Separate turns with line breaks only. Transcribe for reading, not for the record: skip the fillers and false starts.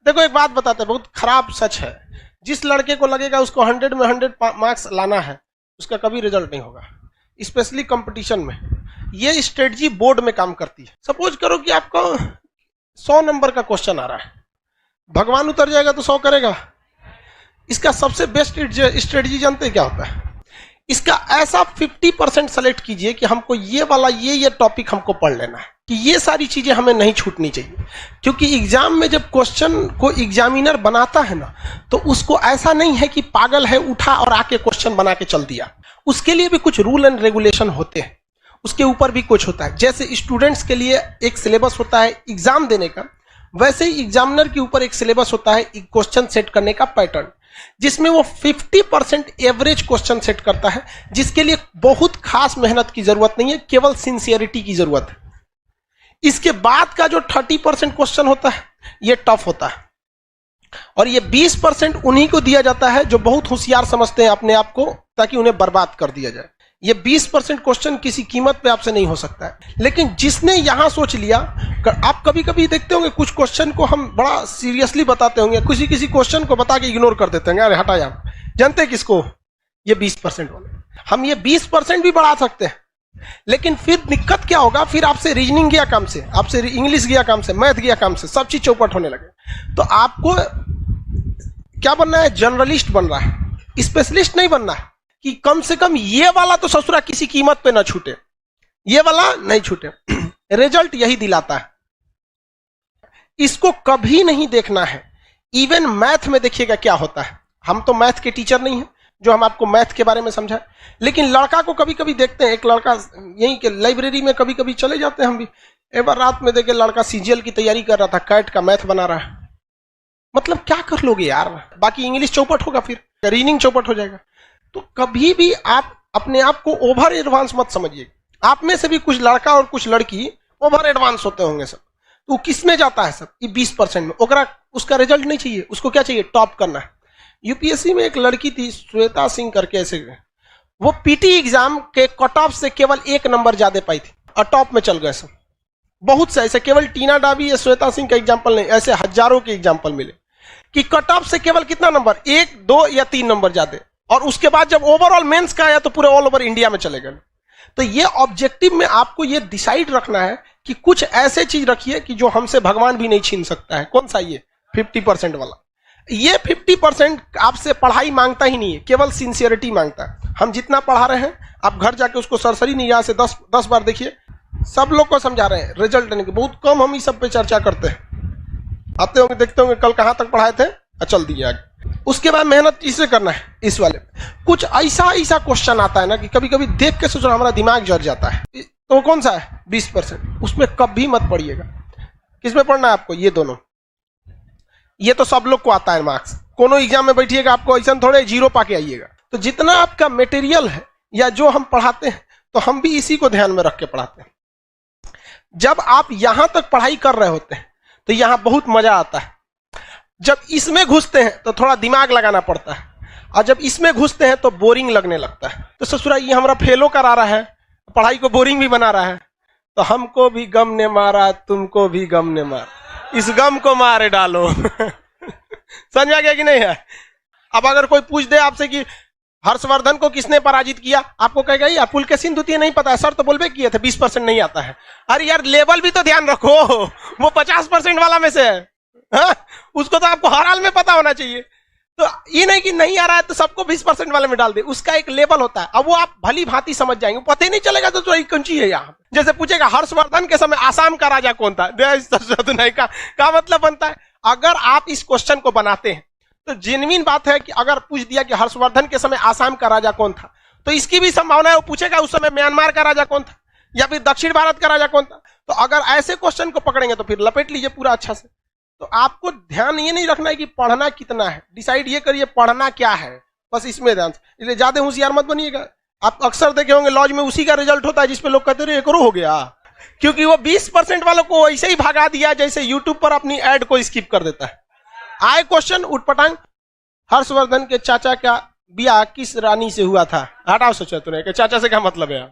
देखो एक बात बताते हैं, बहुत खराब सच है, जिस लड़के को लगेगा उसको 100 में 100 मार्क्स लाना है, उसका कभी रिजल्ट नहीं होगा, स्पेशली कंपटीशन में। ये स्ट्रेटजी बोर्ड में काम करती है। सपोज करो कि आपको 100 नंबर का क्वेश्चन आ रहा है, भगवान उतर जाएगा तो 100 करेगा। इसका सबसे बेस्ट स्ट्रेटजी जानते हैं क्या होता है? इसका ऐसा 50% सेलेक्ट कीजिए कि हमको ये वाला ये टॉपिक हमको पढ़ लेना है, कि ये सारी चीजें हमें नहीं छूटनी चाहिए। क्योंकि एग्जाम में जब क्वेश्चन को एग्जामिनर बनाता है ना, तो उसको ऐसा नहीं है कि पागल है उठा और आके क्वेश्चन बना के चल दिया। उसके लिए भी कुछ रूल एंड रेगुलेशन होते हैं, उसके ऊपर भी कुछ होता है। जैसे स्टूडेंट्स के लिए एक सिलेबस होता है एग्जाम देने का, वैसे ही एग्जामिनर के ऊपर एक सिलेबस होता है क्वेश्चन सेट करने का पैटर्न, जिसमें वो 50% एवरेज क्वेश्चन सेट करता है, जिसके लिए बहुत खास मेहनत की जरूरत नहीं है, केवल सिंसियरिटी की जरूरत है। इसके बाद का जो 30% क्वेश्चन होता है ये टफ होता है, और ये 20% उन्हीं को दिया जाता है जो बहुत होशियार समझते हैं अपने आप को, ताकि उन्हें बर्बाद कर दिया जाए। ये 20% क्वेश्चन किसी कीमत पे आपसे नहीं हो सकता है। लेकिन जिसने यहां सोच लिया, आप कभी कभी देखते होंगे कुछ क्वेश्चन को हम बड़ा सीरियसली बताते होंगे, किसी क्वेश्चन को बता के इग्नोर कर देते हैं, अरे हटा यार। जानते हैं किसको? ये 20% वाले। हम ये 20% भी बढ़ा सकते हैं, लेकिन फिर दिक्कत क्या होगा? फिर आपसे रीजनिंग गया काम से, आपसे इंग्लिश गया काम से, मैथ गया काम से, सब चीज चौपट होने लगे। तो आपको क्या बनना है? जनरलिस्ट बन रहा है, स्पेशलिस्ट नहीं बनना है, कि कम से कम ये वाला तो ससुरा किसी कीमत पे ना छूटे, ये वाला नहीं छूटे। रिजल्ट यही दिलाता है, इसको कभी नहीं देखना है। इवन मैथ में देखिएगा क्या होता है। हम तो मैथ के टीचर नहीं हैं जो हम आपको मैथ के बारे में समझाएं, लेकिन लड़का को कभी कभी देखते हैं, एक लड़का यहीं के लाइब्रेरी में कभी कभी चले जाते हैं हम भी, एक बार रात में देखे लड़का सीजीएल की तैयारी कर रहा था, कैट का मैथ बना रहा है। मतलब क्या कर लोगे यार? बाकी इंग्लिश चौपट होगा, फिर रीजनिंग चौपट हो जाएगा। तो कभी भी आप अपने आप को ओवर एडवांस मत समझिए। आप में से भी कुछ लड़का और कुछ लड़की ओवर एडवांस होते होंगे सब, तो किस में जाता है सब? ये 20% में। ओकरा उसका रिजल्ट नहीं चाहिए, उसको क्या चाहिए? टॉप करना है। यूपीएससी में एक लड़की थी श्वेता सिंह करके, ऐसे वो पीटी एग्जाम के कट ऑफ से केवल 1 नंबर ज्यादा पाई थी और टॉप में चल गए सब। बहुत से ऐसे, केवल टीना डाबी या श्वेता सिंह का एग्जाम्पल नहीं, ऐसे हजारों के एग्जाम्पल मिले कि कट ऑफ से केवल कितना नंबर, 1, 2 या 3 नंबर ज्यादा, और उसके बाद जब ओवरऑल मेंस का आया तो पूरे ऑल ओवर इंडिया में चले गए। तो ये ऑब्जेक्टिव में आपको ये डिसाइड रखना है कि कुछ ऐसे चीज रखिए कि जो हमसे भगवान भी नहीं छीन सकता है। कौन सा? ये 50% वाला। ये 50% आपसे पढ़ाई मांगता ही नहीं है, केवल सिंसियरिटी मांगता है। हम जितना पढ़ा रहे हैं, आप घर जाके उसको सरसरी निगाह से 10 बार देखिए। सब लोग को समझा रहे हैं, रिजल्ट नहीं, बहुत कम हम इस सब पे चर्चा करते हैं। आते होंगे, देखते होंगे कल कहां तक पढ़ाए थे, चल दिए आगे। उसके बाद मेहनत इसे करना है। इस वाले कुछ ऐसा क्वेश्चन आता है ना कि कभी कभी देख के सोचना हमारा दिमाग जल जाता है। तो कौन सा है? 20%। उसमें कभी मत पढ़िएगा। किसमें पढ़ना है आपको? ये दोनों। ये तो सब लोग को आता है मार्क्स। कोनो एग्जाम में बैठिएगा आपको ऐसा थोड़े 0 पाके आइएगा। तो जितना आपका मटेरियल है या जो हम पढ़ाते हैं, तो हम भी इसी को ध्यान में रख के पढ़ाते हैं। जब आप यहां तक पढ़ाई कर रहे होते हैं तो यहां बहुत मजा आता है। जब इसमें घुसते हैं तो थोड़ा दिमाग लगाना पड़ता है, और जब इसमें घुसते हैं तो बोरिंग लगने लगता है। तो ससुरा ये हमारा फेलो करा रहा है, पढ़ाई को बोरिंग भी बना रहा है। तो हमको भी गम ने मारा, तुमको भी गम ने मारा, इस गम को मारे डालो। समझ आ गया कि नहीं है? अब अगर कोई पूछ दे आपसे कि हर्षवर्धन को किसने पराजित किया, आपको कहेगा यार पुलकेशिन द्वितीय नहीं पता है सर, तो बोलबे किए थे 20% नहीं आता है। अरे यार लेवल भी तो ध्यान रखो, वो 50% वाला में से है। हाँ? उसको तो आपको हर हाल में पता होना चाहिए। तो ये नहीं कि नहीं आ रहा है तो सबको 20% वाले में डाल दे, उसका एक लेवल होता है। अब वो आप भली भांति समझ जाएंगे, पता ही नहीं चलेगा तो कौन चीज है यहाँ। जैसे पूछेगा हर्षवर्धन के समय आसाम का राजा कौन था, का मतलब बनता है। अगर आप इस क्वेश्चन को बनाते हैं तो जेन्युइन बात है कि अगर पूछ दिया कि हर्षवर्धन के समय आसाम का राजा कौन था, तो इसकी भी संभावना है वो पूछेगा उस समय म्यांमार का राजा कौन था या फिर दक्षिण भारत का राजा कौन था। तो अगर ऐसे क्वेश्चन को पकड़ेंगे तो फिर लपेट लीजिए पूरा अच्छा से। तो आपको ध्यान ये नहीं रखना है कि पढ़ना कितना है, डिसाइड ये करिए पढ़ना क्या है, बस इसमें ध्यान। इसलिए ज्यादा होशियार मत बनिएगा। आप अक्सर देखे होंगे लॉज में उसी का रिजल्ट होता है जिसपे लोग कहते रहे करो हो गया, क्योंकि वो 20% वालों को ऐसे ही भगा दिया जैसे यूट्यूब पर अपनी एड को स्किप कर देता है। आए क्वेश्चन उठपटांग, हर्षवर्धन के चाचा का ब्याह किस रानी से हुआ था? हटाओ सोचा तूने कि चाचा से क्या मतलब है।